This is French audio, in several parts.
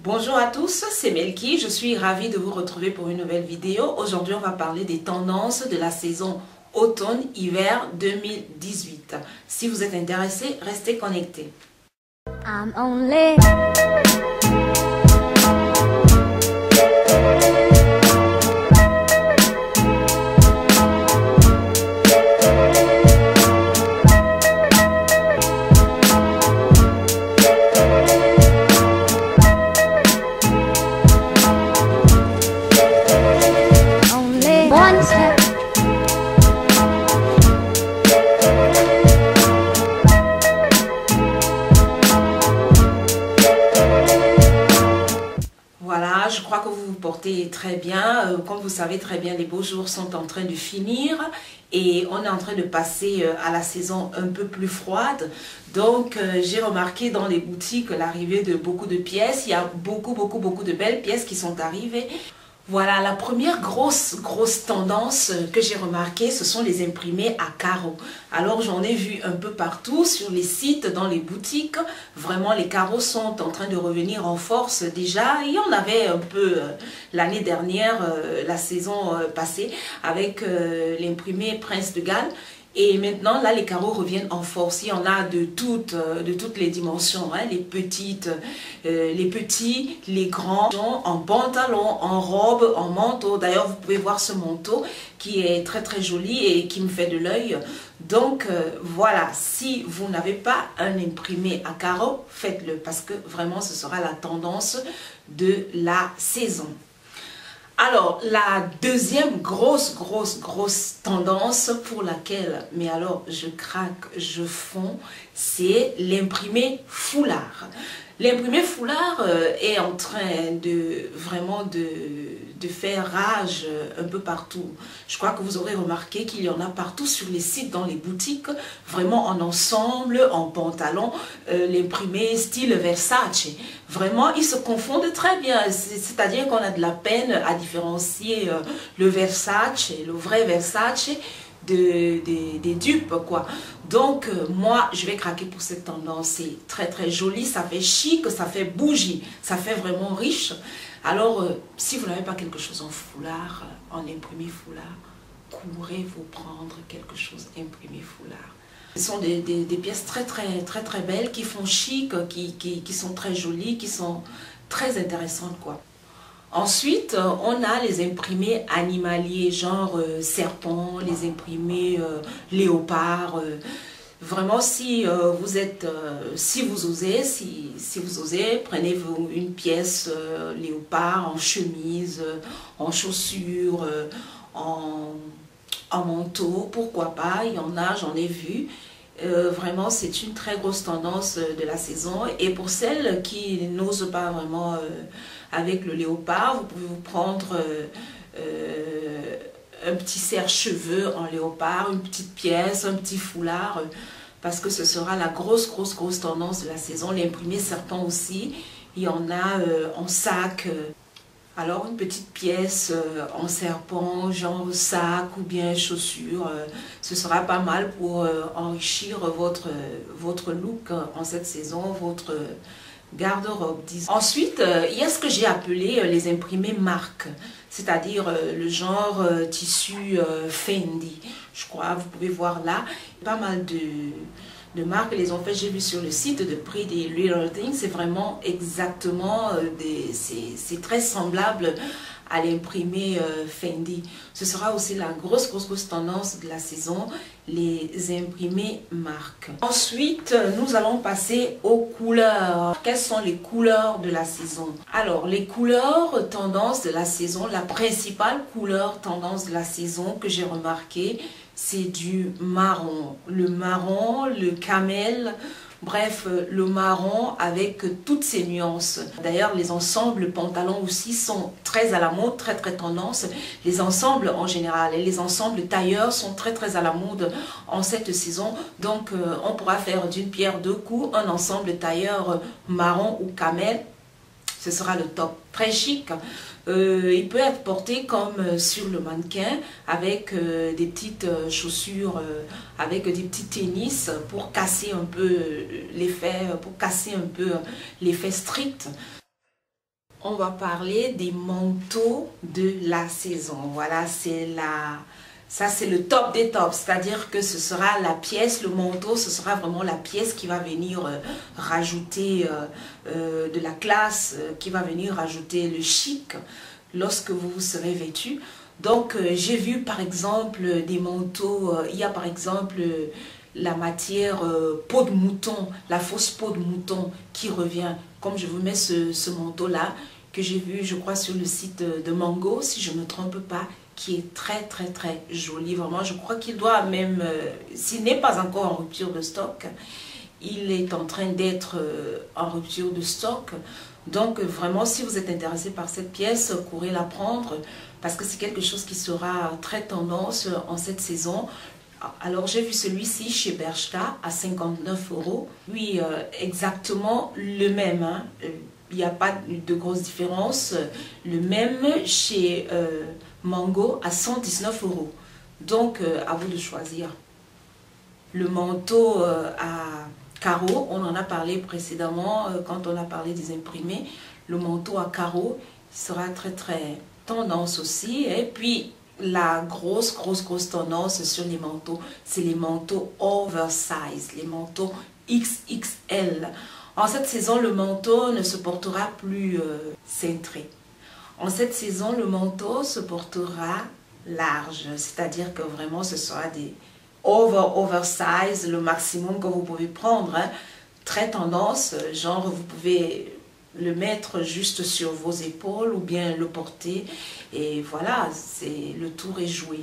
Bonjour à tous, c'est Melky, je suis ravie de vous retrouver pour une nouvelle vidéo. Aujourd'hui, on va parler des tendances de la saison automne-hiver 2018. Si vous êtes intéressé, restez connectés. I'm only... Voilà, je crois que vous vous portez très bien. Comme vous savez très bien, les beaux jours sont en train de finir et on est en train de passer à la saison un peu plus froide. Donc, j'ai remarqué dans les boutiques l'arrivée de beaucoup de pièces. Il y a beaucoup de belles pièces qui sont arrivées. Voilà, la première grosse tendance que j'ai remarqué, ce sont les imprimés à carreaux. Alors j'en ai vu un peu partout sur les sites, dans les boutiques. Vraiment, les carreaux sont en train de revenir en force déjà. Il y en avait un peu l'année dernière, la saison passée, avec l'imprimé Prince de Galles. Et maintenant, là, les carreaux reviennent en force. Il y en a de toutes les dimensions, hein, les petites, les petits, les grands, en pantalon, en robe, en manteau. D'ailleurs, vous pouvez voir ce manteau qui est très joli et qui me fait de l'œil. Donc, voilà, si vous n'avez pas un imprimé à carreaux, faites-le parce que vraiment, ce sera la tendance de la saison. Alors, la deuxième grosse tendance pour laquelle, mais alors je craque, je fonds, c'est l'imprimé foulard. L'imprimé foulard est en train de vraiment de faire rage un peu partout. Je crois que vous aurez remarqué qu'il y en a partout sur les sites, dans les boutiques, vraiment en ensemble, en pantalon, l'imprimé style Versace. Vraiment, ils se confondent très bien, c'est-à-dire qu'on a de la peine à différencier le Versace, le vrai Versace, des dupes, quoi. Donc, moi, je vais craquer pour cette tendance. C'est très joli, ça fait chic, ça fait bougie, ça fait vraiment riche. Alors, si vous n'avez pas quelque chose en foulard, en imprimé foulard, courez vous prendre quelque chose imprimé foulard. Ce sont des pièces très belles, qui font chic, qui sont très jolies, qui sont très intéressantes, quoi. Ensuite, on a les imprimés animaliers, genre serpent, les imprimés léopard. Vraiment, si vous osez, prenez-vous une pièce léopard en chemise, en chaussures, en manteau, pourquoi pas, il y en a, j'en ai vu. Vraiment, c'est une très grosse tendance de la saison. Et pour celles qui n'osent pas vraiment avec le léopard, vous pouvez vous prendre un petit serre-cheveux en léopard, une petite pièce, un petit foulard, parce que ce sera la grosse tendance de la saison. L'imprimé serpent aussi, il y en a en sac. Alors une petite pièce en serpent, genre sac ou bien chaussures, ce sera pas mal pour enrichir votre look en cette saison, votre garde-robe. Ensuite, il y a ce que j'ai appelé les imprimés marques, c'est-à-dire le genre tissu Fendi. Je crois, vous pouvez voir là, pas mal de marques les ont fait. J'ai vu sur le site de Pretty Little Things, c'est vraiment exactement c'est très semblable à l'imprimé Fendi. Ce sera aussi la grosse tendance de la saison, les imprimés marques. Ensuite, nous allons passer aux couleurs. Quelles sont les couleurs de la saison? Alors, les couleurs tendance de la saison, la principale couleur tendance de la saison que j'ai remarqué, c'est du marron. Le marron, le camel, bref, le marron avec toutes ses nuances. D'ailleurs, les ensembles pantalons aussi sont très à la mode, très tendance. Les ensembles en général et les ensembles tailleurs sont très à la mode en cette saison. Donc, on pourra faire d'une pierre deux coups un ensemble tailleur marron ou camel. Ce sera le top. Très chic. Il peut être porté comme sur le mannequin avec des petites chaussures, avec des petits tennis pour casser un peu l'effet, strict. On va parler des manteaux de la saison. Voilà, ça c'est le top des tops. C'est-à-dire que ce sera la pièce, le manteau, ce sera vraiment la pièce qui va venir rajouter de la classe, qui va venir rajouter le chic lorsque vous serez vêtu. Donc, j'ai vu par exemple des manteaux, il y a par exemple la matière peau de mouton, la fausse peau de mouton qui revient. Comme je vous mets ce manteau-là, que j'ai vu, je crois, sur le site de Mango, si je ne me trompe pas, qui est très joli. Vraiment, je crois qu'il doit même, s'il n'est pas encore en rupture de stock, il est en train d'être en rupture de stock. Donc, vraiment, si vous êtes intéressé par cette pièce, courez la prendre parce que c'est quelque chose qui sera très tendance en cette saison. Alors, j'ai vu celui-ci chez Bershka à 59 €. Oui, exactement le même. Hein. Il n'y a pas de grosse différence. Le même chez Mango à 119 €. Donc, à vous de choisir. Le manteau à carreaux, on en a parlé précédemment quand on a parlé des imprimés. Le manteau à carreaux sera très tendance aussi. Et puis, la grosse tendance sur les manteaux, c'est les manteaux oversize, les manteaux XXL. En cette saison, le manteau ne se portera plus cintré. En cette saison, le manteau se portera large, c'est-à-dire que vraiment ce sera des oversize, le maximum que vous pouvez prendre. Hein. Très tendance, genre vous pouvez le mettre juste sur vos épaules ou bien le porter et voilà, le tour est joué.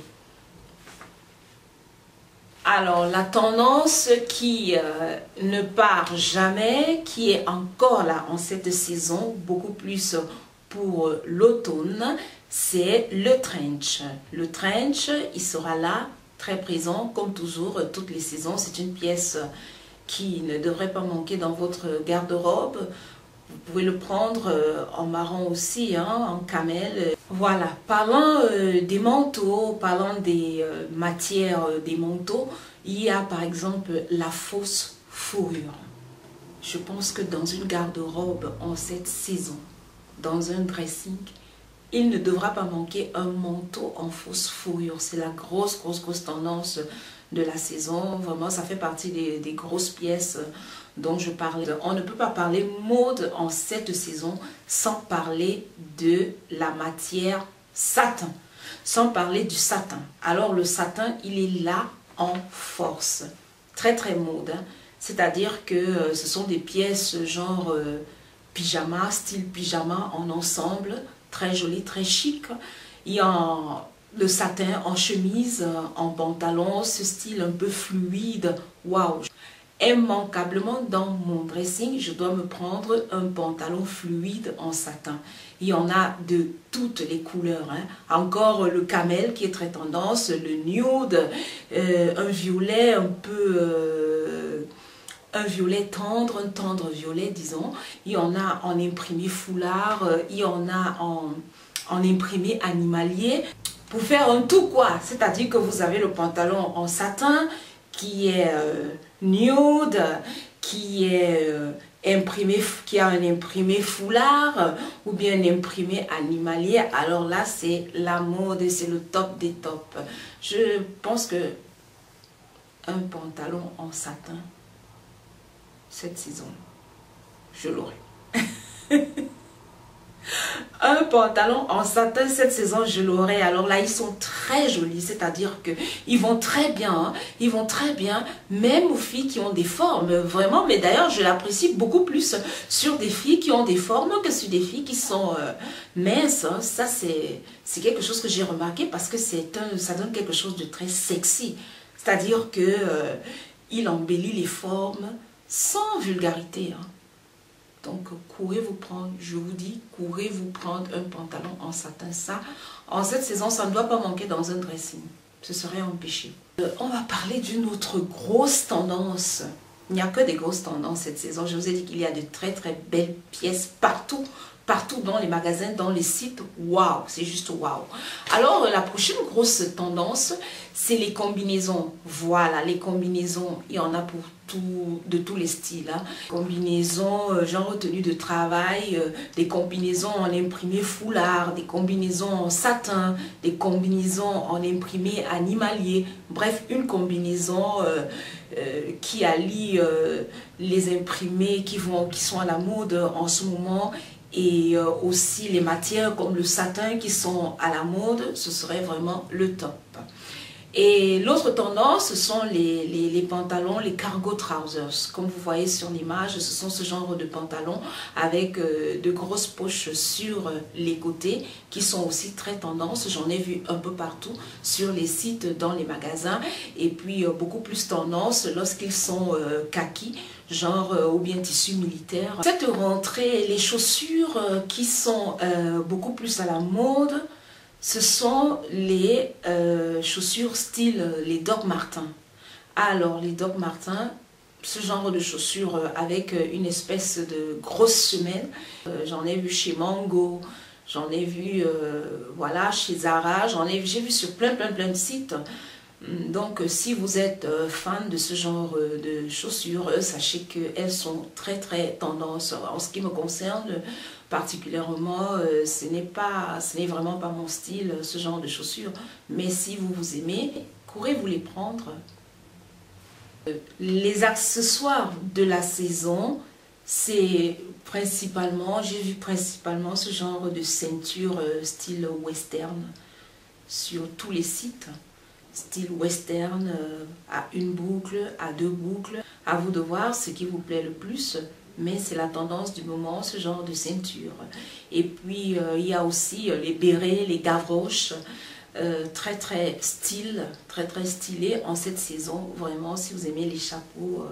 Alors la tendance qui ne part jamais, qui est encore là en cette saison, beaucoup plus pour l'automne, c'est le trench. Le trench, il sera là, très présent, comme toujours, toutes les saisons. C'est une pièce qui ne devrait pas manquer dans votre garde-robe. Vous pouvez le prendre en marron aussi, hein, en camel. Voilà, parlant des manteaux, parlant des matières des manteaux, il y a par exemple la fausse fourrure. Je pense que dans une garde-robe en cette saison, dans un dressing, il ne devra pas manquer un manteau en fausse fourrure. C'est la grosse tendance de la saison. Vraiment, ça fait partie des grosses pièces dont je parlais. On ne peut pas parler mode en cette saison sans parler de la matière satin, sans parler du satin. Alors le satin, il est là en force, très mode. Hein. C'est-à-dire que ce sont des pièces genre pyjama, style pyjama en ensemble, très joli, très chic. Il y a le satin en chemise, en pantalon, ce style un peu fluide. Waouh! Immanquablement dans mon dressing, je dois me prendre un pantalon fluide en satin. Il y en a de toutes les couleurs. Hein. Encore le camel qui est très tendance, le nude, un violet un peu... un violet tendre, un tendre violet, disons. Il y en a en imprimé foulard, il y en a en imprimé animalier. Pour faire un tout quoi, c'est-à-dire que vous avez le pantalon en satin qui est nude, qui est imprimé, qui a un imprimé foulard ou bien un imprimé animalier. Alors là, c'est la mode et c'est le top des tops. Je pense que un pantalon en satin, cette saison, je l'aurai. Un pantalon en satin cette saison, je l'aurai. Alors là, ils sont très jolis, c'est-à-dire que ils vont très bien, hein, ils vont très bien, même aux filles qui ont des formes, vraiment. Mais d'ailleurs, je l'apprécie beaucoup plus sur des filles qui ont des formes que sur des filles qui sont minces. Hein. Ça, c'est quelque chose que j'ai remarqué parce que ça donne quelque chose de très sexy. C'est-à-dire que il embellit les formes sans vulgarité. Hein. Donc, courez vous prendre, je vous dis, courez vous prendre un pantalon en satin. Ça, en cette saison, ça ne doit pas manquer dans un dressing. Ce serait un péché. On va parler d'une autre grosse tendance Il n'y a que des grosses tendances cette saison. Je vous ai dit qu'il y a de très très belles pièces partout. Partout dans les magasins, dans les sites. Waouh, c'est juste waouh. Alors, la prochaine grosse tendance, c'est les combinaisons. Voilà, les combinaisons, il y en a pour tout, de tous les styles. Hein. Combinaisons, genre tenue de travail, des combinaisons en imprimé foulard, des combinaisons en satin, des combinaisons en imprimé animalier. Bref, une combinaison qui allie les imprimés qui sont à la mode en ce moment et aussi les matières comme le satin qui sont à la mode, ce serait vraiment le top. Et l'autre tendance, ce sont les pantalons, les cargo trousers. Comme vous voyez sur l'image, ce sont ce genre de pantalons avec de grosses poches sur les côtés qui sont aussi très tendance. J'en ai vu un peu partout sur les sites, dans les magasins. Et puis beaucoup plus tendance lorsqu'ils sont kaki, genre ou bien tissu militaire. Cette rentrée, les chaussures qui sont beaucoup plus à la mode, ce sont les chaussures style les Doc Martens. Alors les Doc Martens, ce genre de chaussures avec une espèce de grosse semelle, j'en ai vu chez Mango, j'en ai vu voilà, chez Zara, j'ai vu sur plein de sites. Donc si vous êtes fan de ce genre de chaussures, sachez qu'elles sont très tendance. En ce qui me concerne particulièrement, ce n'est vraiment pas mon style, ce genre de chaussures. Mais si vous aimez, courez vous les prendre. Les accessoires de la saison, c'est principalement, j'ai vu principalement ce genre de ceinture style western sur tous les sites. Style western, à une boucle, à deux boucles. À vous de voir ce qui vous plaît le plus, mais c'est la tendance du moment, ce genre de ceinture. Et puis, il y a aussi les bérets, les gavroches, très stylés en cette saison. Vraiment, si vous aimez les chapeaux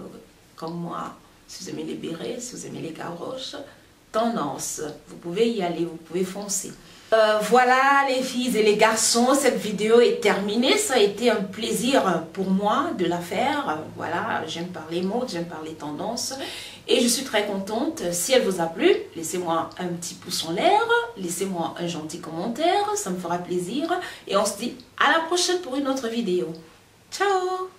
comme moi, si vous aimez les bérets, si vous aimez les gavroches, tendance. Vous pouvez y aller, vous pouvez foncer. Voilà les filles et les garçons, cette vidéo est terminée. Ça a été un plaisir pour moi de la faire. Voilà, j'aime parler mode, j'aime parler tendance. Et je suis très contente. Si elle vous a plu, laissez-moi un petit pouce en l'air. Laissez-moi un gentil commentaire, ça me fera plaisir. Et on se dit à la prochaine pour une autre vidéo. Ciao!